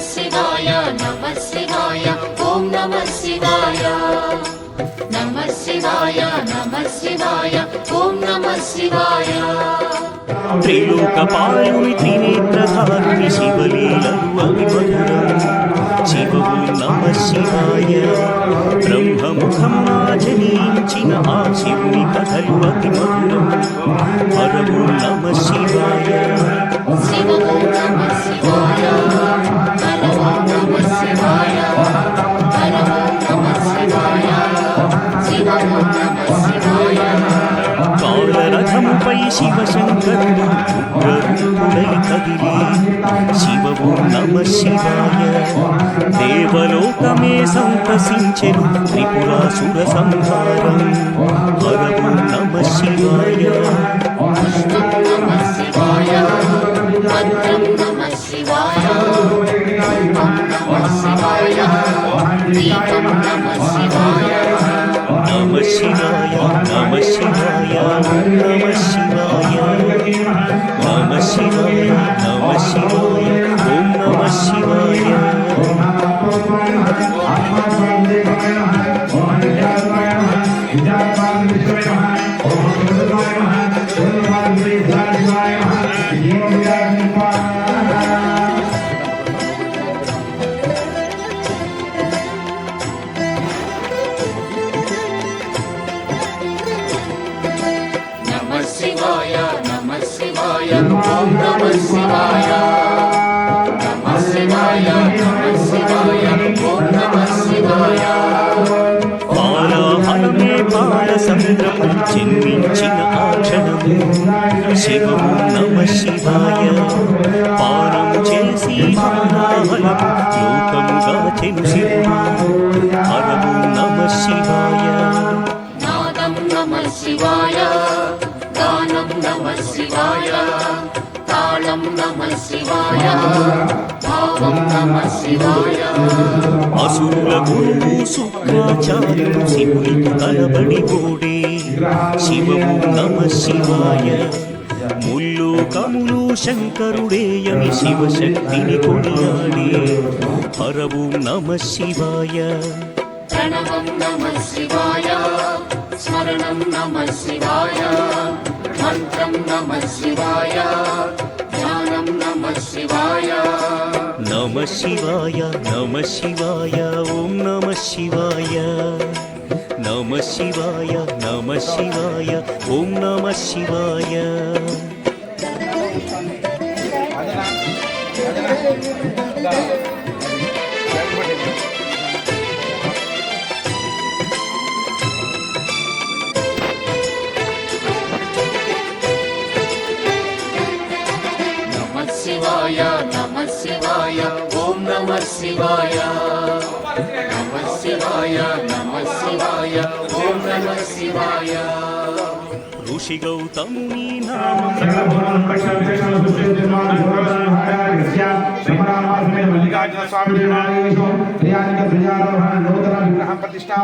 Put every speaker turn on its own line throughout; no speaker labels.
శివాయ నమః శివాయ ఓం నమః శివాయ నమః శివాయ నమః శివాయ ఓం నమః శివాయ
త్రిలోకపాలుని త్రినేత్రధారుని శివలీలలు అతి మధురం శివవు నమః శివాయ బ్రహ్మముఖం జనించిన ఆ శివుని కథలు అతి మధురం హరవు నమః శివాయ
శివవు నమః శివాయ హరవు నమః శివాయ హరవు నమః శివాయ శివవు నమః శివాయ
కాలరథముపై శివశంకరుడు ఉగ్రరూపుడై కదిలి శివవు నమః శివాయ దేవలోకమే సంతసించెను త్రిపురాసుర సంహారం హరవు నమః శివాయ
నమః శివాయ భద్రం నమః శివాయ నమః శివాయ దీపం నమః శివాయ
నమః శివాయ నమః శివాయ నమః శివాయ నమః శివాయ నమః శివాయ ఓం నమః శివాయ
ఓం నమః శివాయ నమః శివాయ నమః శివాయ ఓం నమః శివాయ
పాలహరమే పాలసముద్రము జన్మించిన ఆ క్షణము శివము నమః శివాయ పానం చేసి హాలాహలము లోకముగా చెను శివుడు హరము నమః శివాయ
నాదం నమః శివాయ గానం నమః శివాయ తాళం నమః శివాయ భావం నమః శివాయ
అసురుల గురువు శుక్రాచార్యుడు శివుడికి కలబడి పోడే శివము నమః శివాయ ముల్లోకములు శంకరుడేయని శివశక్తిని కొనియాడే హరవు నమః శివాయ
ప్రణవం నమః శివాయ స్మరణం నమః శివాయ మంత్రం నమః శివాయ ధ్యానం నమః శివాయ
నమః శివాయ నమః శివాయ ఓం నమః శివాయ నమః శివాయ నమః శివాయ ఓం నమః శివాయ
నమః శివాయ ఓం నమః శివాయ నమః శివాయ నమః శివాయ ఓం నమః శివాయ
ఋషి గౌతముని నామం
మల్లికార్జున స్వామి నూతన విగ్రహ ప్రతిష్టా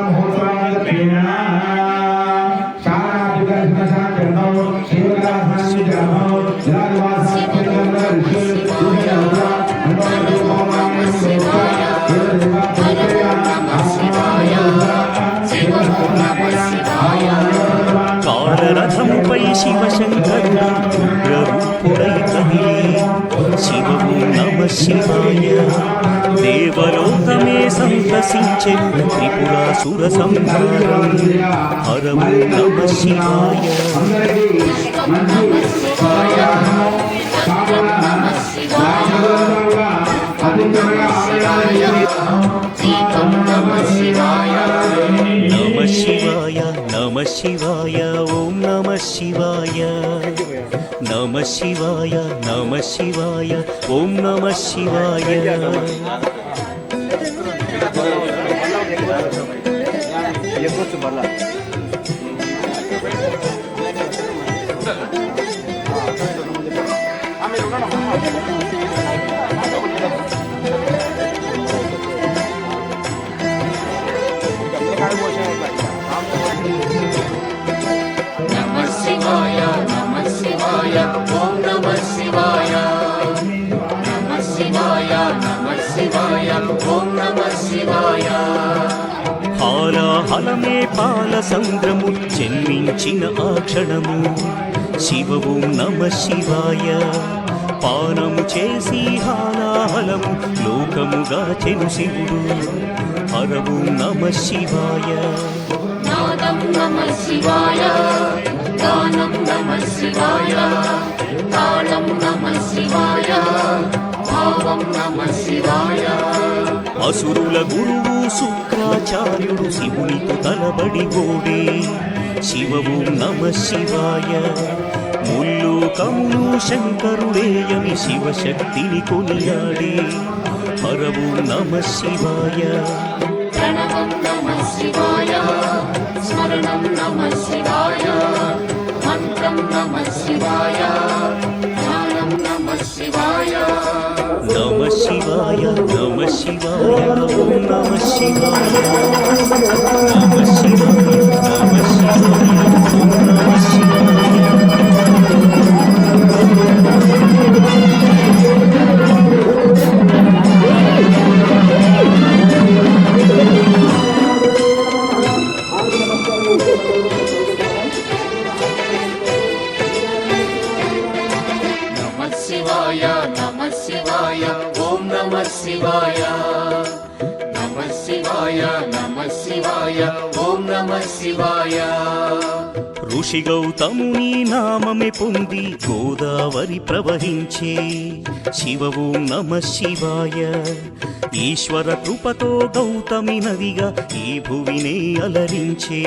కాలరథముపై శివశంకరుడు ఉగ్రరూపుడై కదిలి శివము నమః శివాయ దేవలోకమే సంతసించెను త్రిపురాసుర సంహారం హరము నమః శివాయ నమః శివాయ నమః శివాయ ఓం నమః శివాయ నమః శివాయ నమః శివాయ ఓం నమః శివాయ
నమః శివాయ నమః శివాయ ఓం నమః శివాయ నమః శివాయ నమః శివాయ ఓం నమః శివాయ
హాలాహలమే పాల సంద్రము జన్మించిన ఆ క్షణము శివ ఓం నమ శివాయ పానము చేసి హాలాహలము లోకముగా చెను శివుడు హర ఓం నమ శివాయ
నాదం నమః శివాయ గానం నమః శివాయ తాళం నమః శివాయ భావం నమః శివాయ
అసురుల గురువు శుక్రాచార్యుడు శివునితో తలబడి ఓడే శివ ఓం నమ శివాయ ముల్లోకములు శంకరుడేయని శివశక్తిని కొనియాడే హర ఓం నమ శివాయ
ప్రణవం నమః శివాయ స్మరణం నమః శివాయ మంత్రం నమః శివాయ ధ్యానం నమః శివాయ
నమ శివాయ నమ శివాయ ఓం నమ శివాయ నమ శివాయ నమ శివాయ ఓం నమ శివాయ
నమః శివాయ నమః శివాయ ఓం నమః శివాయ నమః శివాయ నమః శివాయ ఓం నమః శివాయ
ఋషి గౌతముని నామమే పొంది గోదావరి ప్రవహించే శివ ఓం నమ శివాయ ఈశ్వర కృపతో గౌతమి నదిగా ఈ భువినే అలరించే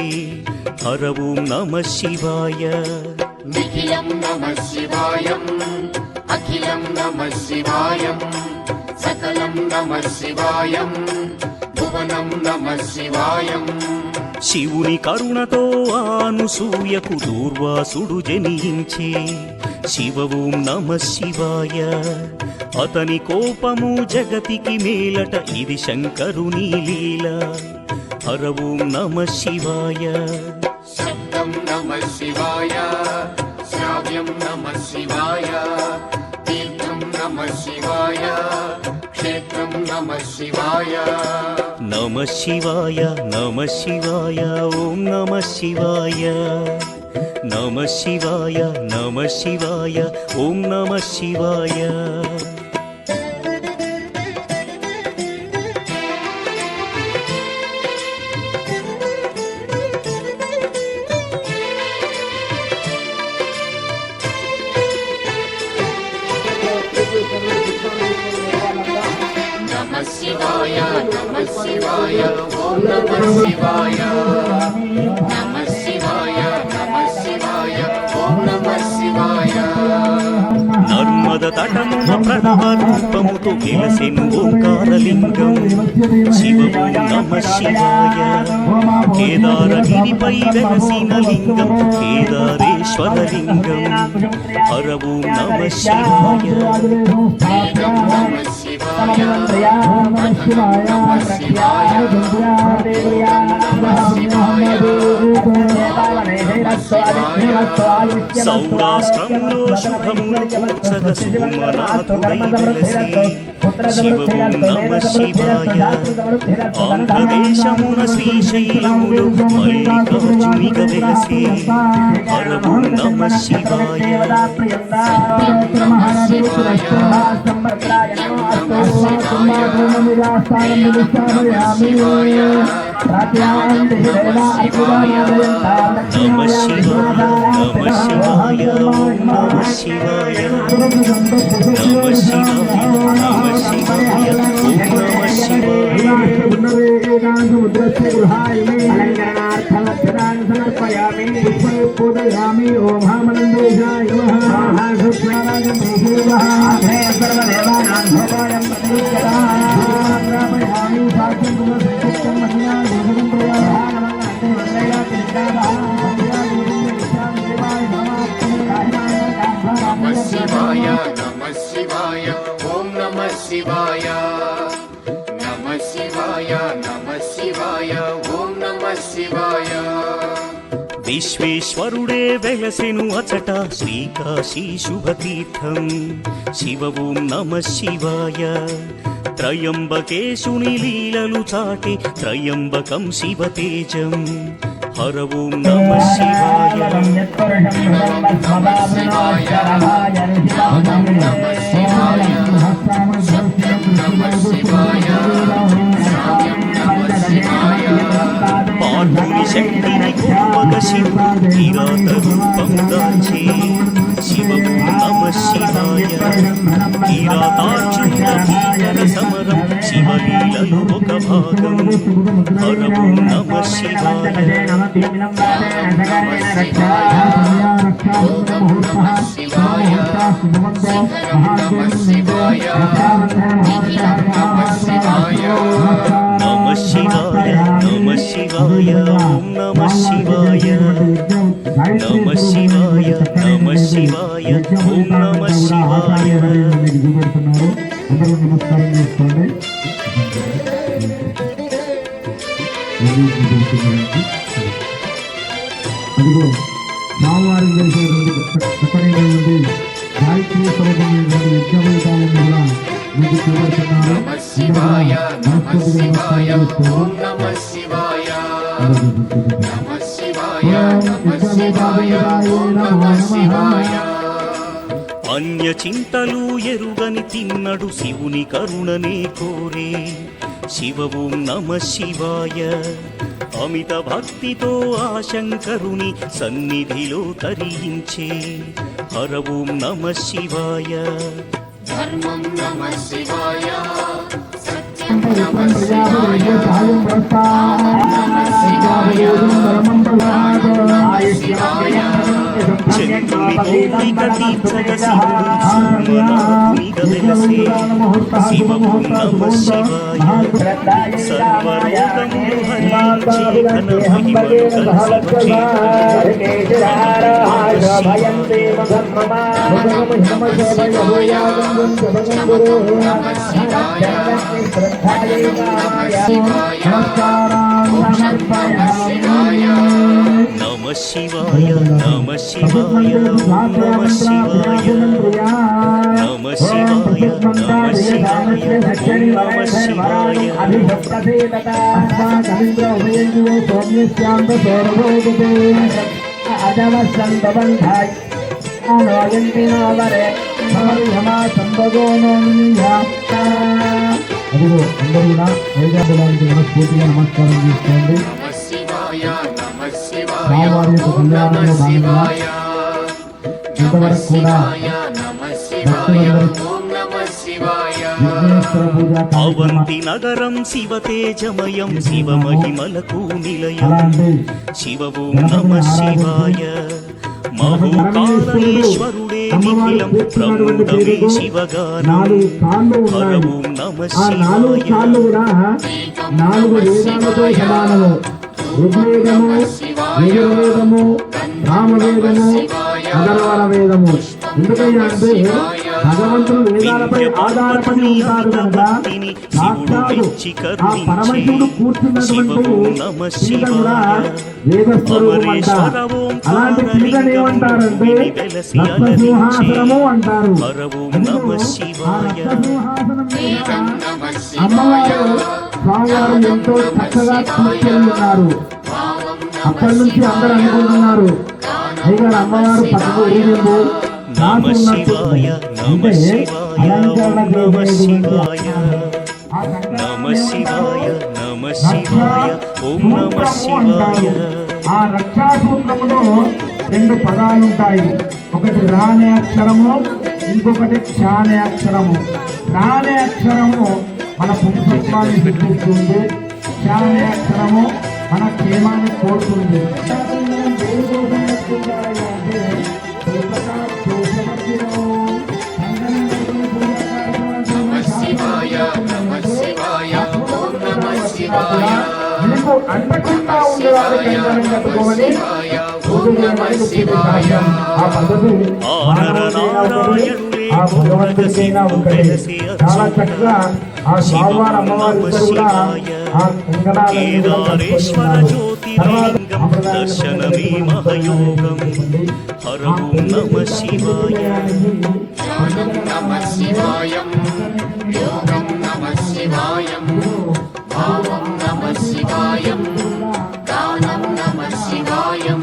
హర ఓం నమ శివాయ
నిఖిలం నమః శివాయం అఖిలం నమః శివాయం సకలం నమః శివాయం భువనం నమః శివాయం
శివుని కరుణతో ఆనుసూయకు దూర్వాసుడు జనించే శివ ఓం నమ శివాయ అతని కోపము జగతికి మేలట ఇది శంకరుని లీల హర ఓం నమ శివాయ
శబ్దం నమః శివాయ శ్రావ్యం నమః శివాయ తీర్థం నమః శివాయ క్షేత్రం నమః శివాయ
నమ శివాయ నమ శివాయ ఓం నమ శివాయ నమ శివాయ నమ శివాయ ఓం నమ శివాయ
నమః శివాయ నమః శివాయ ఓం నమః శివాయ నమః శివాయ నమః శివాయ ఓం నమః శివాయ
నర్మద తటమున ప్రణవ రూపముతో వెలసెను ఓంకారలింగం శివ ఓం నమ శివాయ కేదారగిరిపై వెలసిన లింగం కేదారేశ్వర లింగం హర ఓం నమ శివాయ
వేదం నమః శివాయ నమః శివాయ నమః శివాయ
సౌరాష్ట్రంలో శుభమును కూర్చగ సోమనాథుడై వెలసి శివ ఓం నమ శివాయ ఆంధ్రదేశమున శ్రీశైలములు మల్లికార్జునిగా వెలసి హర ఓం నమ శివాయ నమ శివాయ నమ శివాయ ఓం నమ శివాయ నమ శివాయ నమ శివాయ ఓం నమ శివాయ
पूजयामि ओम हामनंदेशाय नमः महासुप्राणागमेशेवः सर्वदेवानां भवायं प्रतिष्ठिताः ग्रामयामि साक्षात् महिला देवं प्रयाः
నమః శివాయ నమః శివాయ ఓం నమః శివాయ నమః శివాయ నమః శివాయ ఓం నమః శివాయ
విశ్వేశ్వరుడే వెలసెను అచట శ్రీకాశీ శుభతీర్థం శివ ఓం నమః శివాయ త్రయంబకేశుని లీలలు చాటి త్రయంబకం శివతేజం హర ఓం నమః శివాయ పాఠుని శక్తిని కోపక శివుడు కిరాత రూపం దాల్చి శివ ఓం నమః శివాయ కిరాతార్జున భీకర సమరం శివలీలలు ఒక భాగం హర ఓం నమః శివాయ నమః శివాయ నమః శివాయ ఓం నమః శివాయ నమః శివాయ నమః శివాయ ఓం నమః శివాయ
అందరూ నమస్కారం చేసుకోండి. అదిగో స్వామివారికి చేసేటువంటి చక్కనైనటువంటి గాయత్రీ స్వరూపమైనటువంటి యజ్ఞవైతాలను కూడా మీకు చూపెడుతున్నారు.
నమః శివాయ నమః శివాయ ఓం నమః శివాయ నమః శివాయ నమః శివాయ ఓం నమః శివాయ
అన్య చింతలు ఎరుగని తిన్నడు శివుని కరుణనే కోరే శివ ఓం నమః శివాయ అమిత భక్తితో ఆ శంకరుని సన్నిధిలో తరించే హర ఓం నమః శివాయ
ధర్మం నమః శివాయ సత్యం నమః శివాయ
చంద్రుని కోరిక తీర్చగ శివుడు సూర్యనాథునిగా వెలసే శివ ఓం నమః శివాయ సర్వరోగములు హరించి ఘన మహిమలు కలిసి నమః శివాయ నమః శివాయ ఓం నమః శివాయ నమః శివాయ నమః శివాయ ఓం నమః శివాయ
అదిగో అందరూ కూడా వేదాంతానికి మనస్ఫూర్తిగా నమస్కారం చేసుకోండి.
నమః శివాయ నమః శివాయ ఓం నమః శివాయ నమః శివాయ నమః శివాయ ఓం నమః శివాయ
విఘ్నేశ్వర పూజ
అవంతి నగరం శివ తేజమయం శివ మహిమలకు నిలయం
అలాంటి
శివ ఓం నమః శివాయ మహోకాళేశ్వరుడే నిఖిలం బ్రహ్మమే శివగానం
నాలుగు కాళ్ళు
హర
ఉన్నాయి.
ఓం నమః
ఆ నాలుగు
శివాయ
కాళ్ళు కూడా నాలుగు వేదాలతో సమానము. ఋగ్వేదము, యజుర్వేదము, సామవేదము, అగర్వణ వేదము. ఎందుకయ్యా అంటే భగవంతుడు వేదాలపై ఆధారపడి ఉంటారు కనుక సాక్షాత్తు ఆ పరమశివుడు కూర్చున్నటువంటి పీఠ కూడా వేదస్వరూపం అంటారు. అలాంటి పీఠను ఏమంటారంటే రత్నసింహాసనము అంటారు.
హర ఓం నమః శివాయ
రత్నసింహాసనం మీద
నమః
అమ్మవారు స్వామివారు ఎంతో చక్కగా కూర్చొని ఉన్నారు. అక్కడి నుంచి అందరూ అనుకుంటున్నారు అయ్యారు అమ్మవారు పక్కకు ఊరింది
నమః శివాయ నమః శివాయ ఓం నమః శివాయ నమః శివాయ నమః శివాయ ఓం నమః శివాయ
ఆ రక్షాసూత్రములో రెండు పదాలు ఉంటాయి. ఒకటి రానే అక్షరము, ఇంకొకటి క్షానే అక్షరము. రానే అక్షరము మన పుంసత్వాన్ని సూచిస్తుంది, క్షానే అక్షరము మన క్షేమాన్ని కోరుతుంది.
నమః శివాయ నమః శివాయ ఓం నమః శివాయ
మీకు అంటకుండా ఉండేవారు కంకణం కట్టుకోమని
శివాయ ఓం నమః శివాయ
ఆ పద్ధతి
నారాయణుడే
ఆ భగవంతుడికైనా ఉంటాయి. చాలా చక్కగా ఆ స్వామివారి అమ్మవారి ఇద్దరు కూడా ఆ
కేదారేశ్వర జ్యోతిర్లింగం దర్శనమే మహయోగం హరం నమ శివాయ
ధ్యానం నమః శివాయం యోగం నమః శివాయం భావం నమః శివాయం గానం నమః శివాయం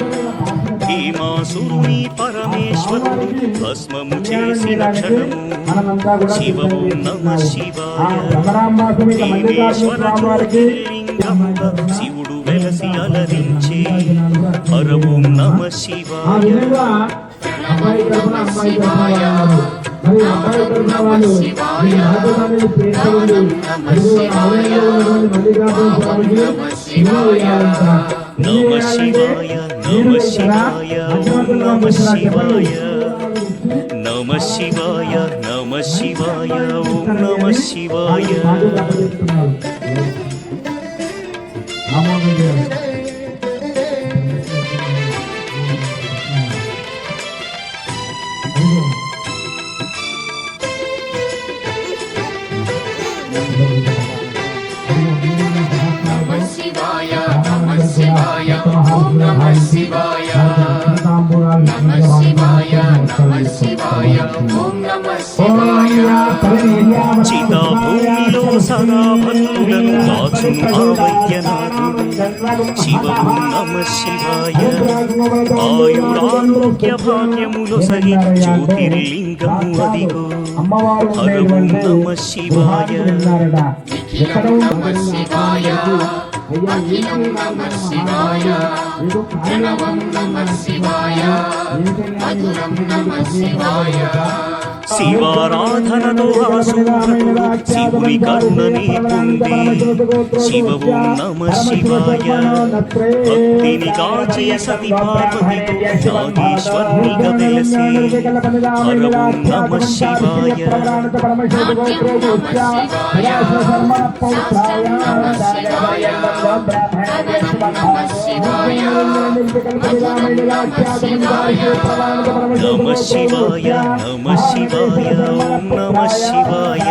భీమాసురుని పరమేశ్వరుడు భస్మము చేసిన క్షణము
మనమంతా కూడా
శివము నమ
ఆ
శివాయ
భ్రమరాంబాసుని
భీమేశ్వర
స్వామివారికి
జ్యోతిర్లింగముగా శివుడు వెలసి అలరించే హరము నమ
ఆ
శివాయ
విధంగా అబ్బాయి తరపున అమ్మాయి తరపున వాళ్ళు మరి అబ్బాయి తరపున వాళ్ళు ఈ రాజధానిని పేర్కొంది మల్లికార్జున స్వామికి శివ వేయాలంట.
నమ శివాయ నమ శివాయ ఓం నమ శివాయ నమ శివాయ నమ శివాయ ఓం నమ శివాయ
నమః శివాయ నమః శివాయ ఓం నమః శివాయ నమః శివాయ నమః శివాయ ఓం నమః శివాయ
చితా భూమిలో సదా భక్తులను కాచును ఆ వైద్యనాథుడు శివము నమ శివాయ ఆయురారోగ్య భాగ్యములు సరి జ్యోతిర్లింగము అదిగో హరము నమ శివాయ
నిఖిలం నమః శివాయ అఖిలం నమః శివాయ ప్రణవం నమః శివాయ మధురం నమః శివాయ
శివారాధనతో ఆశుభ్రతుడు శివుని కరుణనే పొంది శివము నమ శివాయ భక్తిని కాచే సతి పార్వతితో నాగేశ్వరునిగా వెలసే హరము నమ శివాయ నమ శివాయ నమ శివాయ ఓం నమ శివాయ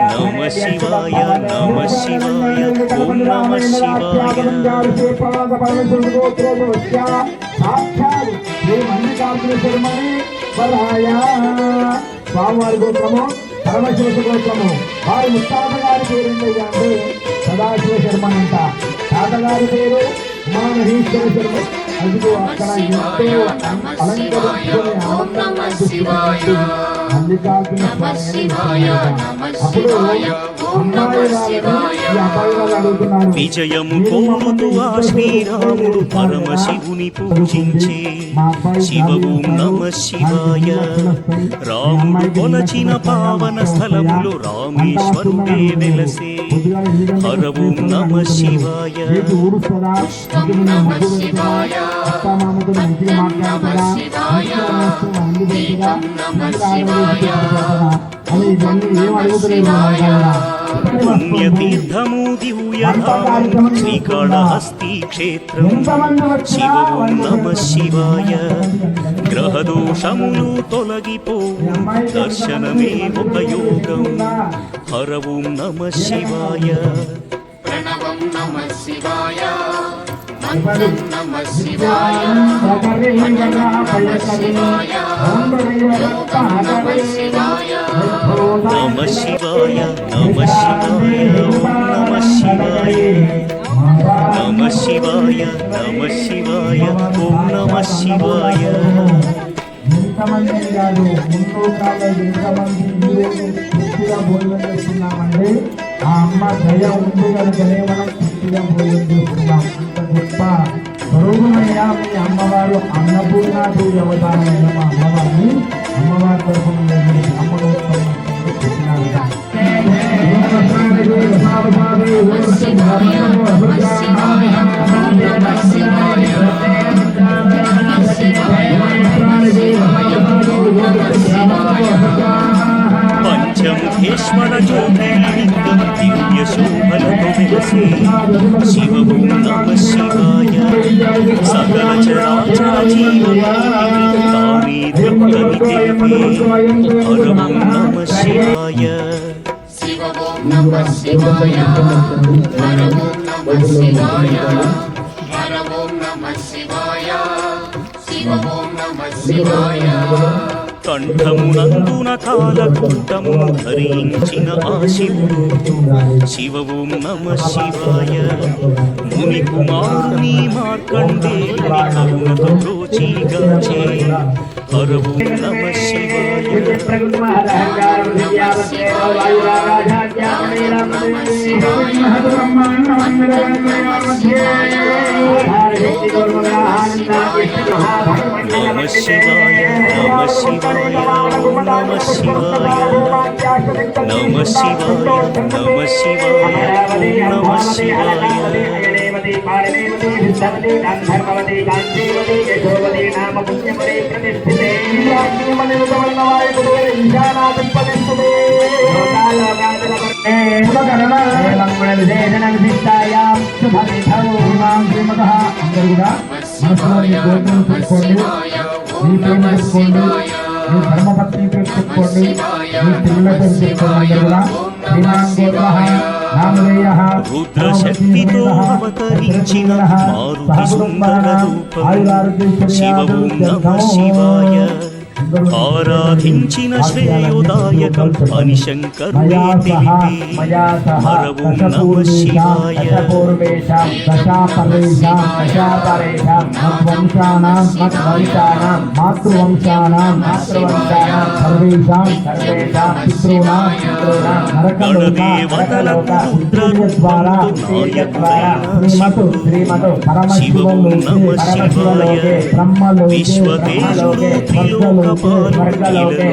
నమ శివాయ నమ శివాయ ఓం నమ శివాయ
స్వామివారి గోత్రము పరమశివ గోత్రము వారి ముత్తాత గారి పేరు ఏంటంటే సదాశివ శర్మ అంట. తాతగారి పేరు మహేశ్వర శర్మ. అదిగో అక్కడ ఎంతో అలంకరించుకొని మల్లికార్జున స్వామి అప్పుడు అమ్మాయి వాళ్ళని ఈ అబ్బాయి వాళ్ళు అడుగుతున్నారు.
విజయము కోరుతూ ఆ శ్రీరాముడు పరమశివుని పూజించే శివము నమ శివాయ రాముడు కొలచిన పావన స్థలములో రామేశ్వరుడే వెలసే హరము నమ శివాయ
నమః శివాయ నమః శివాయ దీపం నమః శివాయ
పుణ్యతీర్థము దివ్యధామము శ్రీకాళహస్తి క్షేత్రం శివము నమ శివాయ గ్రహదోషములు తొలగిపోవు దర్శనమే ఒక యోగం హరవు నమ శివాయ
ప్రణవం నమః శివాయ మంత్రం నమః శివాయ శివాయ నమః శివాయ
నమ శివాయ నమ శివాయ ఓం నమ శివాయ నమ శివాయ నమ శివాయ ఓం నమ శివాయ
ఎంతమంది కాదు ముందు కాదు ఎంతమంది ఈరోజు తృప్తిగా భోజనం చేస్తున్నామంటే ఆ అమ్మ దయ ఉంది కనుకనే మనం తృప్తిగా భోజనం చేస్తున్నాం. అంత గొప్ప స్వరూపమయ్యా మీ అమ్మవారు అన్నపూర్ణాదేవి అవతారమైన మా అమ్మవారిని అమ్మవారి తరఫున అమ్మగోత్సవం పెట్టినారుగా.
పంచముఖేశ్వర జ్యోతిర్లింగం దివ్య శోభలతో వెలసే శివము నమ శివాయ సకల తానే దిక్కని తెలిపే హర ఓం నమ శివాయ
శివ ఓం నమ శివాయ హర ఓం నమ శివాయ హర ఓం నమ శివాయ శివ ఓం నమ శివాయ
కంఠమునందున కాలకూటమును ధరించిన ఆ శివుడు శివ ఓం నమ శివాయ ముని కుమారుని మార్కండేయుని కరుణతో ప్రోచిగాచే హర ఓం నమ శివాయ నమ శివాయ నమ శివాయ ఓం నమ శివాయ నమ శివాయ నమ శివాయ ఓం నమ శివాయ
ధర్మపత్ని పెట్టుకోండి మీ పిల్లలతో చెప్పుకోండి
రుద్రశక్తితో అవతరించిన మారుతి సుందర రూపం శివ ఓం నమ శివాయ ఆరాధించిన శ్రేయోదాయకం అని శంకరుడే తెలిపే హర ఓం నమ శివాయ గణదేవతలకు రుద్రరూపంతో నాయకుడైన శివ ఓం నమ శివాయ విశ్వతేజుడు త్రిలోకపాలుడు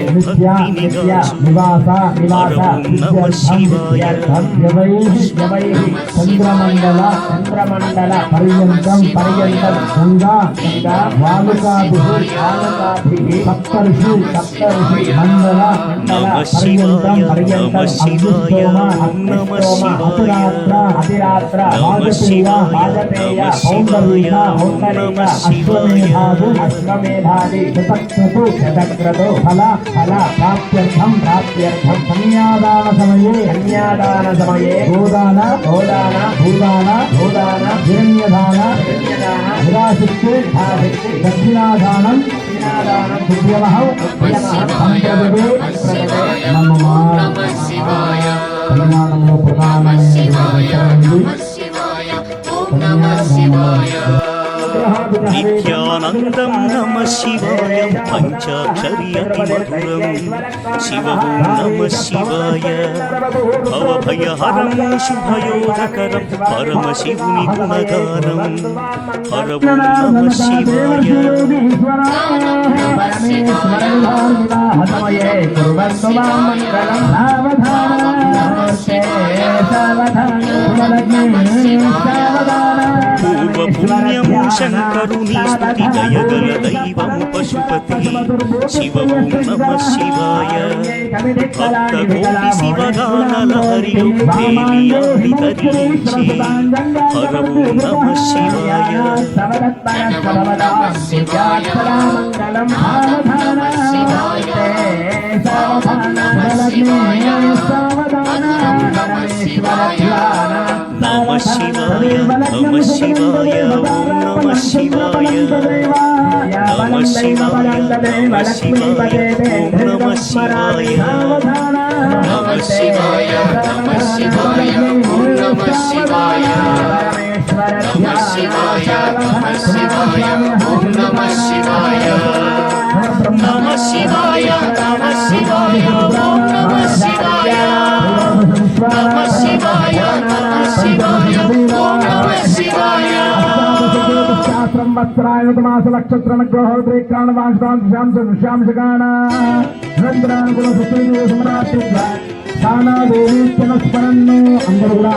హర ఓం నమ శివాయ
చంద్రమండల పర్యంతం గంగా సప్తర్షి మండల
నమ శివాయ నమ శివాయ ఓం నమ శివాయ నమ శివాయ నమ శివాయ ఓం నమ శివాయ
శతక్రతు ఫల ప్రాప్త్యర్థం కన్యాదాన సమయే గోదాన భూదాన హిరణ్యదాన నిరాశక్తి దక్షిణాదానం పుణ్యమహౌ కళ్యాణంలో
నిత్యానందం నమ శివాయ పంచాక్షరి అతి మధురం శివ ఓం నమ శివాయ భవభయహరం శుభయోధకరం పరమశివుని గుణగానం హర ఓం నమ శివాయ పూర్వ పుణ్యము శంకరుని స్తుతి దయగల దైవము పశుపతి శివ ఓం నమ శివాయ భక్త కోటి శివగానల హరియు దేవియాడి తరించి హర ఓం నమ శివాయ నమ శివాయ నమ శివాయ ఓం నమ శివాయ నమ శివాయ నమ శివాయ ఓం నమ శివాయ
నమ శివాయ నమ శివాయ ఓం నమ శివాయ నమ శివాయ నమ శివాయ ఓం నమ శివాయ నమ శివాయ నమ శివాయ ఓం నమ శివాయ నమ శివాయ నమ శివాయ ఓం నమ శివాయ
సంవత్సరాయుధమాస నక్షత్ర గ్రహోత్రేకాణ వాంశాంశగాణ నిరంతరానుగుణ స్మరణను అందరూ కూడా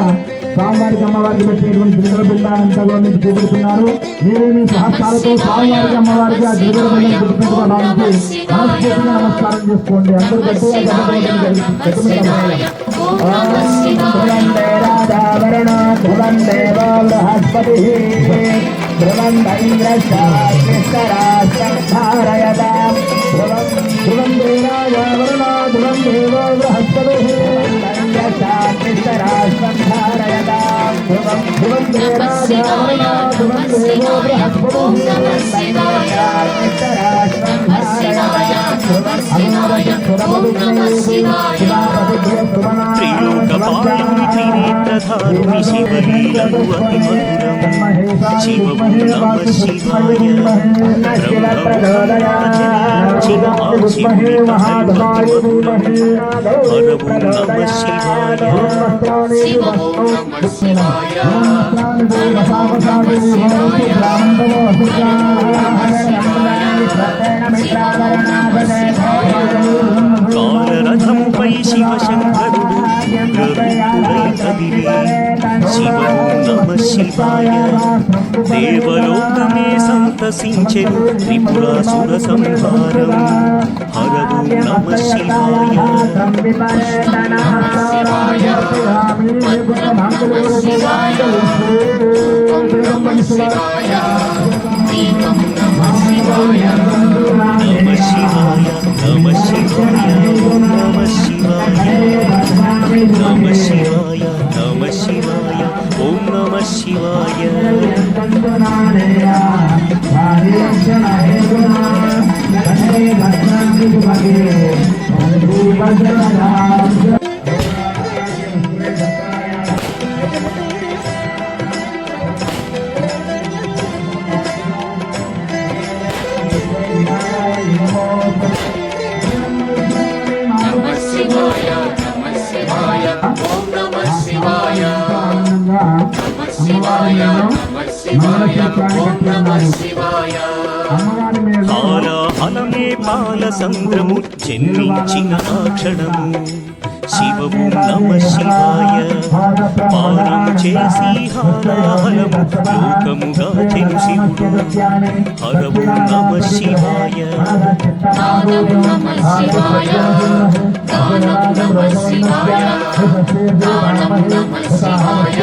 స్వామివారికి అమ్మవారికి పెట్టినటువంటి గిరిజన బిందానంతా కూడా మీకు చూపెడుతున్నారు. మీరే మీ సహస్రాలతో స్వామివారికి అమ్మవారికి ఆ గిరిజన బిందం పెట్టినట్టుగా భావించి మనస్ఫూర్తిగా నమస్కారం చేసుకోండి. అందరూ గట్టిగా राजावरणो ध्रुवं देवो बृहस्पतिः ध्रुवं इन्द्रश्चाग्निस्तराश्रद्धारयतां ध्रुवं देवावरणो ध्रुवं देवो बृहस्पतिः इन्द्रश्चाग्निस्तराश्रद्धारयतां ध्रुवं देवावरणो ध्रुवं देवो बृहस्पतिः
త్రిలోకపాలుని త్రినేత్రధారుని శివలీలము అతి మధురం శివము నమ శివాయ బ్రహ్మముఖిన ఆ శివుని మహత్మతి మధురం హరము నమ శివాయ
శివము నమ శివాయ
కాలరథముపై శివశంకరుడు గరుడుడై కదిలే శివము నమ శివాయ దేవలోకమే సంతసించెను త్రిపురాసుర సంహారం హరము నమ శివాయ
దీపం నమ శివాయ
నమ శివాయ నమ శివాయ నమ శివాయ నమ శివాయ నమ శివాయ ఓం నమ శివాయ
నమ శివాయ నమ శివాయ ఓం నమ శివాయ నమ శివాయ నమ శివాయ ఓం నమ శివాయ
హాలాహలమే పాల సంద్రము జన్మించిన ఆ క్షణము శివము నమ శివాయ పానం చేసి హాలాహలము లోకముగా శివుడు హరము నమ శివాయ
దానం నమ శివాయ దానం నమ శివాయ దానం నమ శివాయ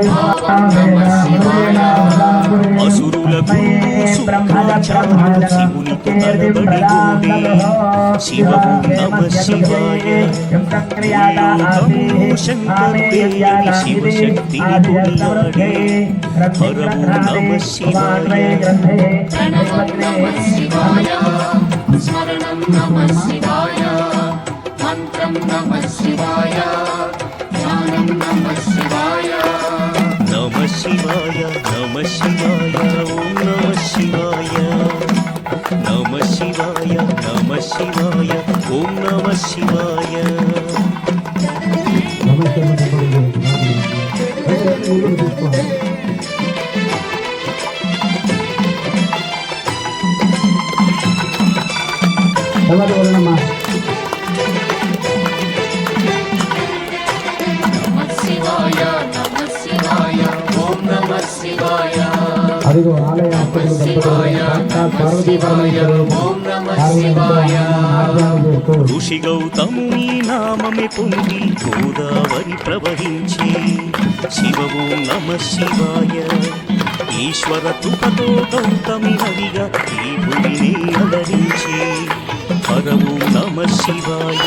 భావం నమ శివాయ
అసురులకు శుక్రాచార్యుడు శివునితో తలబడి గోడే శివము నమ శివాయ లోకము శంకరుడే అని శివశక్తిని కొనియాడే హరము నమ శివాయ
ప్రణవం నమ శివాయ స్మరణం నమ శివాయ మంత్రం నమ శివాయ ధ్యానం నమ శివాయ
నమ శివాయ నమ శివాయ ఓం నమ శివాయ నమ శివాయ నమ శివాయ ఓం నమ శివాయ
నమ శివాయ నమ శివాయ ఓం నమ శివాయ
అదిగో ఆలయ అర్చకులు
శివాయ
సాక్షాత్
నమ
పార్వతీ
శివాయ ఓం నమ శివాయ
చేస్తూ
ఋషి గౌతముని నామమే పొంది గోదావరి ప్రవహించి శివవు నమ శివాయ ఈశ్వర కృపతో గౌతమి నదిగా ఈ భూమిని అలరించి హరవు నమ శివాయ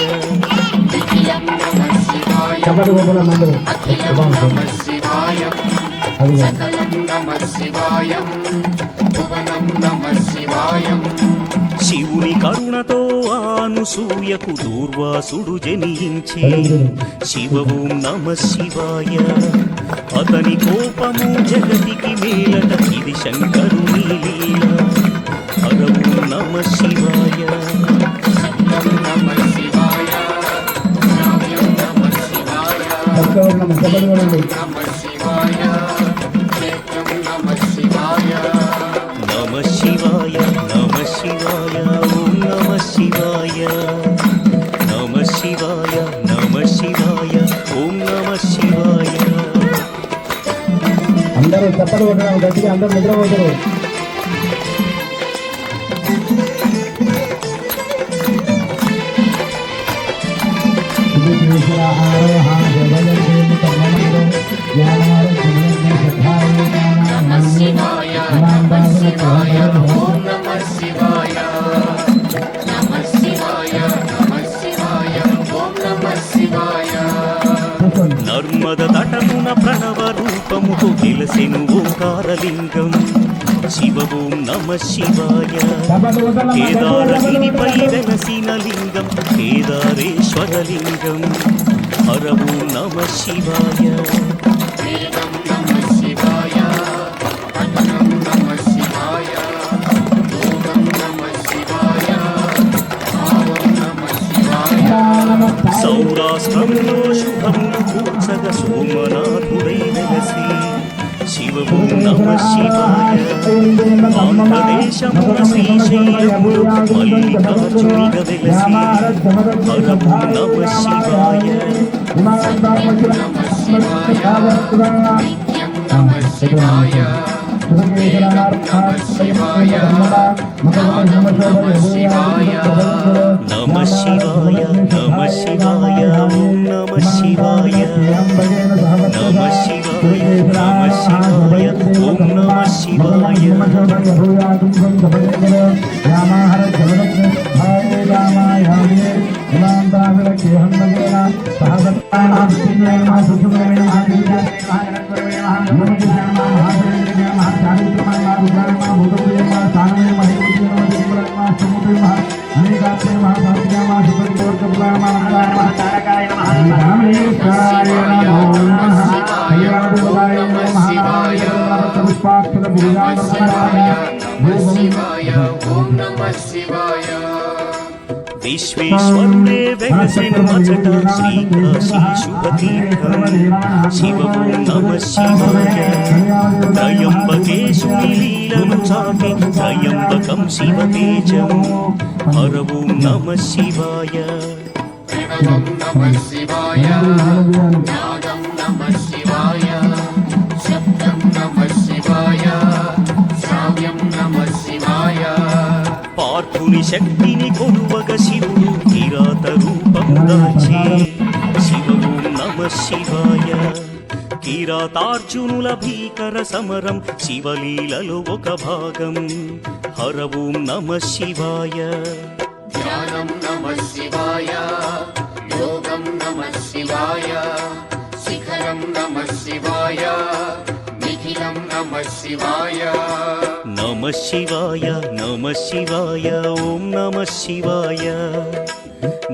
నిఖిలం నమ శివాయ
చప్పటి గొప్పల మందు
అఖిలం నమ శివాయ
అదిగో
సకలం నమ శివాయ భువనం నమ శివాయ
శివుని కరుణతో అనసూయకు దూర్వాసుడు జనించి శివవు నమ శివాయ అతని కోపము జగతికి మేలట ఇది శంకరుని లీల హరవు నమ శివాయ
శబ్దం నమ శివాయ శ్రావ్యం నమ శివాయ
చప్పటి కొనండి
నమ శివాయ క్షేత్రం నమ శివాయ
నమ శివాయ నమ శివాయ ఓం నమ శివాయ నమ శివాయ నమ శివాయ ఓం నమ శివాయ
అందరూ చప్పటి కొట్టడం గట్టిగా అందరూ నిద్రపోతారు నందికేశ్వర ఆరోహణ జగదేవ కర్మమందో జ్ఞానార జగదే సద్ధాయ
నమః శివాయ నమః శివాయ ఓం నమః శివాయ నమః శివాయ నమః శివాయ ఓం నమః శివాయ
నర్మద తటమున ప్రణవ రూపముతో వెలసెను ఓంకారలింగం శివ ఓం నమ శివాయ కేదారగిరిపై వెలసిన లింగం కేదారేశ్వరలింగం హర ఓం నమ శివాయ
వేదం నమః శివాయ పఠనం నమః శివాయ యోగం నమః శివాయ భావం నమః శివాయ
సౌరాష్ట్రంలో శుభములు కూర్చగ సోమనాథుడై వెలసి శివ ఓం నమ శివాయ ఆంధ్రదేశమున శ్రీశైలములు మల్లికార్జునిగా వెలసి హర ఓం నమ శివాయ
నమః శివాయ నిత్యం నమః శివాయ నమః శివాయ నాదం నమః శివాయ
నమ శివాయ నమ శివాయ ఓం నమ శివాయ నమ శివాయ నమ శివాయ ఓం నమ శివాయ
శివాయ ఓం నమః శివాయ
విశ్వేశ్వరుడే వెలసెను అచట శ్రీకాశీ శుభతీర్థం శివ ఓం నమ శివాయ త్రయంబకేశుని లీలను చాటి త్రయంబకం శివతేజం హర ఓం నమ శివాయ
ప్రణవం నమః శివాయ నాదం నమః శివాయ శబ్దం నమః శివాయ శ్రావ్యం నమః శివాయ
పార్థుని శక్తిని కొలువగ శివుడు కిరాత రూపం దాచి శివ ఓం నమ శివాయ కిరాతార్జునుల భీకర సమరం శివలీలలో ఒక భాగం హర ఓం నమ శివాయ
ధ్యానం నమః శివాయ యోగం నమః శివాయ శిఖరం నమః శివాయ నిఖిలం నమః శివాయ
నమ శివాయ నమ శివాయ ఓం నమ శివాయ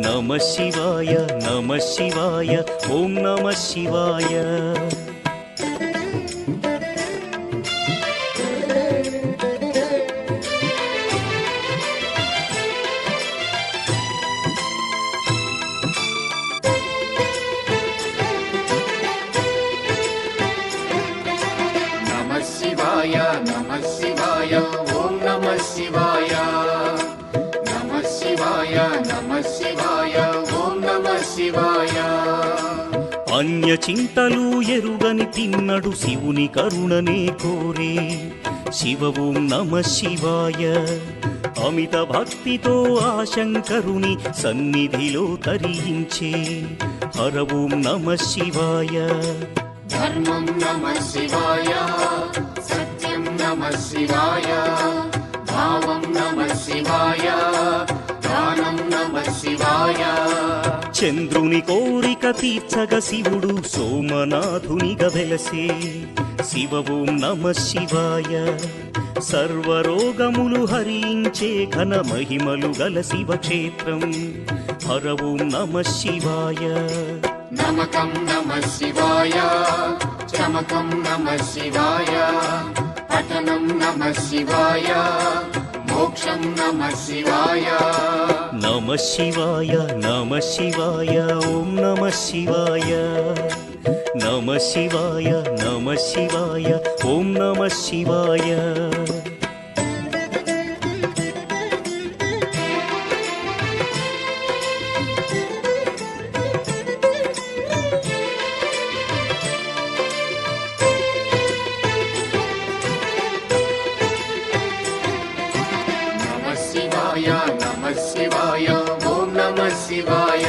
నమ శివాయ నమ శివాయ ఓం నమ శివాయ
నమః శివాయ నమః శివాయ ఓం నమః శివాయ నమః శివాయ నమః శివాయ ఓం నమః శివాయ
అన్య చింతలు ఎరుగని తిన్నడు శివుని కరుణనే కోరే శివ ఓం నమ శివాయ అమిత భక్తితో ఆ శంకరుని సన్నిధిలో తరించే హర ఓం నమ శివాయ
ధర్మం నమః శివాయ సత్యం నమః శివాయ భావం నమః శివాయ దానం నమః శివాయ
చంద్రుని కోరిక తీర్చగ శివుడు సోమనాథునిగా వెలసే శివ ఓం నమ శివాయ సర్వరోగములు హరించే ఘన మహిమలు గల శివక్షేత్రం హర ఓం నమ శివాయ
నమకం నమః శివాయ చమకం నమః శివాయ పఠనం నమః శివాయ మోక్షం నమః శివాయ
నమ శివాయ నమ శివాయ ఓం నమ శివాయ నమ శివాయ నమ శివాయ ఓం నమ శివాయ
నమః శివాయ ఓం నమః శివాయ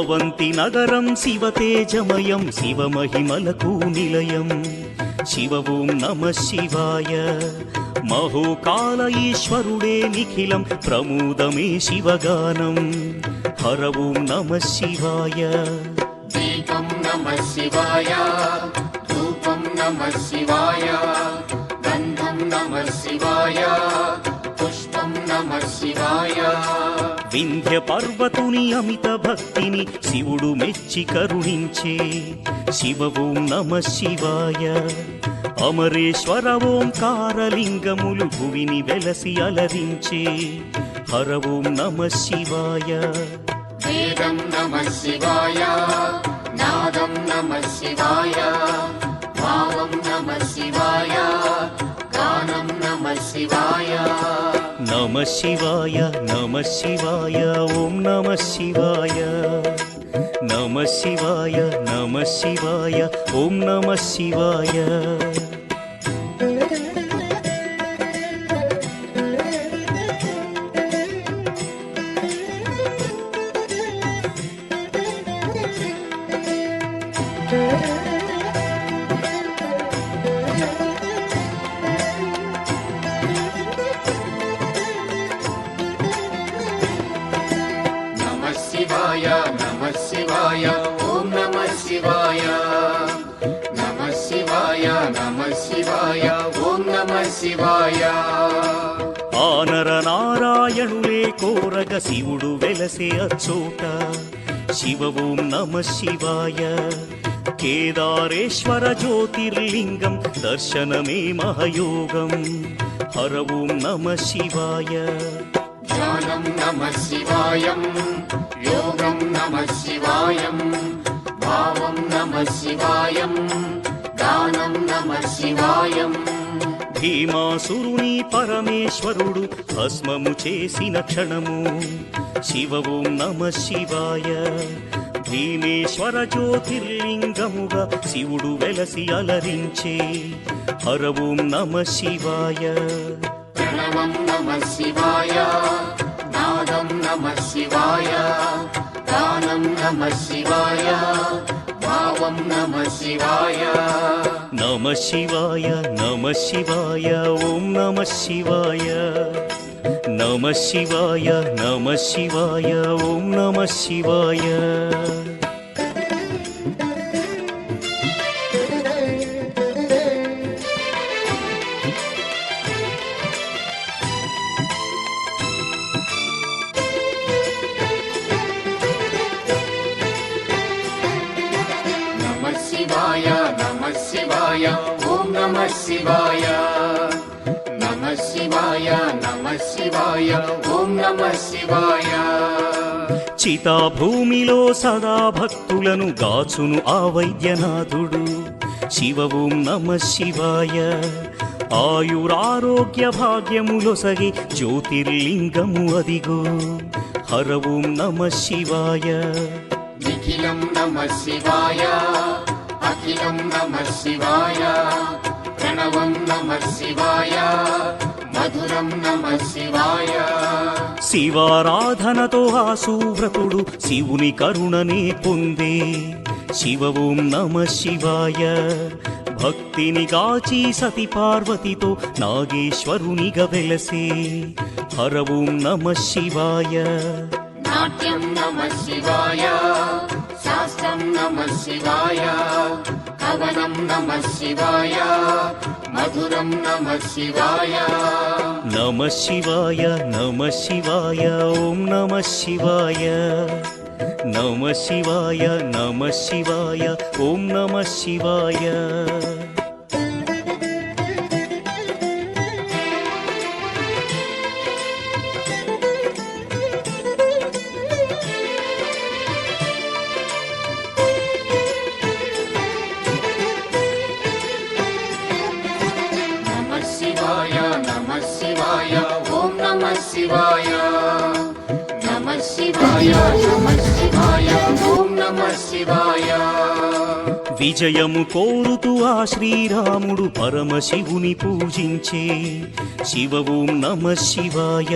అవంతి నగరం శివతేజమయం శివమహిమలకు నిలయం శివ ఓం నమ శివాయ మహోకాల ఈశ్వరుడే నిఖిలం ప్రమోదమే శివగానం హర ఓం నమ శివాయ
దీపం నమః శివాయ ధూపం నమః శివాయ గంధం నమః శివాయ పుష్పం నమః శివాయ
వింధ్య పర్వతుని అమిత భక్తిని శివుడు మెచ్చి కరుణించే శివ ఓం నమ శివాయ అమరేశ్వర ఓంకారలింగములు భువిని వెలసి అలరించే హర ఓం నమ శివాయ
వేదం నమః శివాయ నాదం నమః శివాయ భావం నమః శివాయ గానం నమః శివాయ
నమ శివాయ నమ శివాయ ఓం నమ శివాయ నమ శివాయ నమ శివాయ ఓం నమ శివాయ
నమః శివాయ నమః శివాయ ఓం నమః శివాయ నమః శివాయ నమః శివాయ ఓం నమః శివాయ
ఆనర నారాయణులే కోరగ శివుడు వెలసే అచ్చోట శివ ఓం నమ శివాయ కేదారేశ్వర జ్యోతిర్లింగం దర్శనమే మహయోగం హర ఓం నమ శివాయ
ధ్యానం నమః శివాయం యోగం నమః శివాయం భావం నమః శివాయం గానం నమః శివాయం
భీమాసురుని పరమేశ్వరుడు భస్మము చేసిన క్షణము శివ ఓం నమ శివాయ భీమేశ్వర జ్యోతిర్లింగముగా శివుడు వెలసి అలరించే హర ఓం నమ శివాయ
ప్రణవం నమః శివాయ నాదం నమః శివాయ గానం నమః శివాయ భావం నమః శివాయ
నమ శివాయ నమ శివాయ ఓం నమ శివాయ నమ శివాయ నమ శివాయ ఓం నమ శివాయ
నమః శివాయ నమః శివాయ ఓం నమః శివాయ నమః శివాయ నమః శివాయ ఓం నమః శివాయ
చితాభూమిలో సదా భక్తులను గాచును ఆ వైద్యనాథుడు శివ ఓం నమ శివాయ ఆయురారోగ్య భాగ్యములొసగి జ్యోతిర్లింగము అదిగో హర ఓం నమ శివాయ
నిఖిలం నమః శివాయ అఖిలం నమః శివాయ ప్రణవం నమః శివాయ మధురం నమః శివాయ
శివారాధనతో ఆ సువ్రతుడు శివుని కరుణనే పొందే శివ ఓం నమ శివాయ భక్తిని గాచి సతి పార్వతితో నాగేశ్వరునిగా వెలసే హర ఓం నమ శివాయ
నాట్యం నమః శివాయ శాస్త్రం నమః శివాయ కవనం నమః శివాయ మధురం నమః శివాయ
నమ శివాయ నమ శివాయ ఓం నమ శివాయ నమ శివాయ నమ శివాయ ఓం నమ శివాయ
నమః శివాయ నమః శివాయ ఓం నమః శివాయ నమః శివాయ నమః శివాయ ఓం నమః శివాయ
విజయము కోరుతూ ఆ శ్రీరాముడు పరమశివుని పూజించే శివ ఓం నమ శివాయ.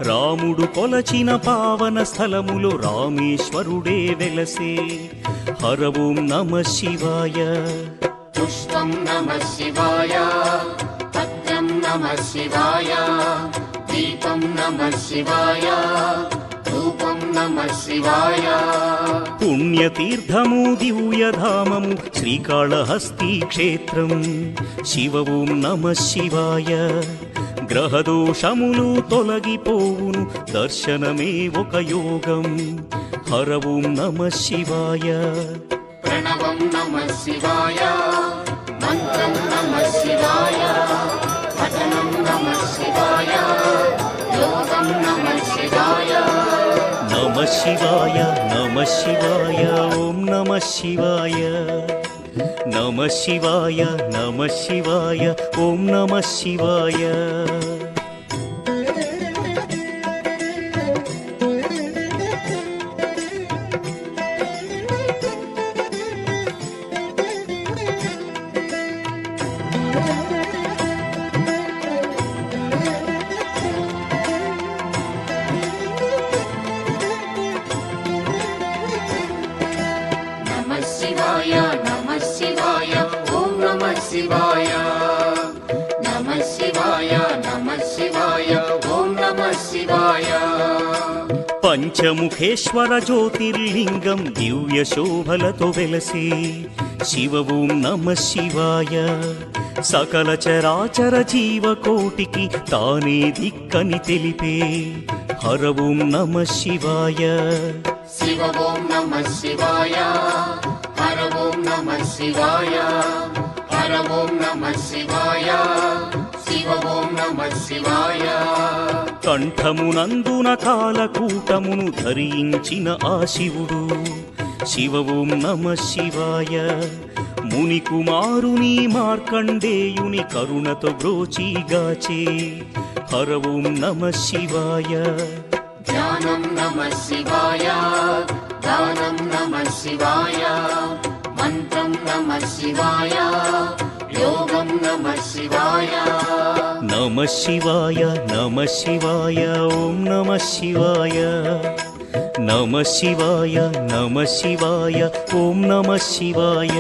రాముడు కొలచిన పావన స్థలములో రామేశ్వరుడే వెలసే హర ఓం నమ శివాయ.
పుష్పం నమః శివాయ, పత్రం నమః శివాయ, దీపం నమః శివాయ, ధూపం నమః శివాయ.
పుణ్యతీర్థము దివ్యధామము శ్రీకాళహస్తి క్షేత్రం శివ ఓం నమ శివాయ. గ్రహదోషములు తొలగిపోవును దర్శనమే ఒక యోగం హర ఓం నమ శివాయ.
ప్రణవం నమః శివాయ, మంత్రం నమః శివాయ, పఠనం నమః శివాయ, యోగం నమః శివాయ.
నమ శివాయ నమ శివాయ ఓం నమ శివాయ. నమ శివాయ నమ శివాయ ఓం నమ శివాయ.
నమః శివాయ నమః శివాయ ఓం నమః శివాయ. నమః శివాయ నమః శివాయ ఓం నమః శివాయ.
పంచముఖేశ్వర జ్యోతిర్లింగం దివ్య శోభలతో వెలసే శివ ఓం నమ శివాయ. సకల చరాచర జీవకోటికి తానే దిక్కని తెలిపే హర ఓం నమ శివాయ.
శివ ఓం నమః శివాయ, హర ఓం నమః శివాయ, హర ఓం నమః శివాయ, శివ ఓం నమః శివాయ.
కంఠమునందున కాలకూటమును ధరించిన ఆ శివుడు శివ ఓం నమ శివాయ. ముని కుమారుని మార్కండేయుని కరుణతో బ్రోచిగాచే హర ఓం నమ శివాయ.
ధ్యానం నమః శివాయ, దానం నమః శివాయ, మంత్రం నమః శివాయ, యోగం నమః శివాయ.
నమ శివాయ నమ శివాయ ఓం నమ శివాయ. నమ శివాయ నమ శివాయ ఓం నమ శివాయ.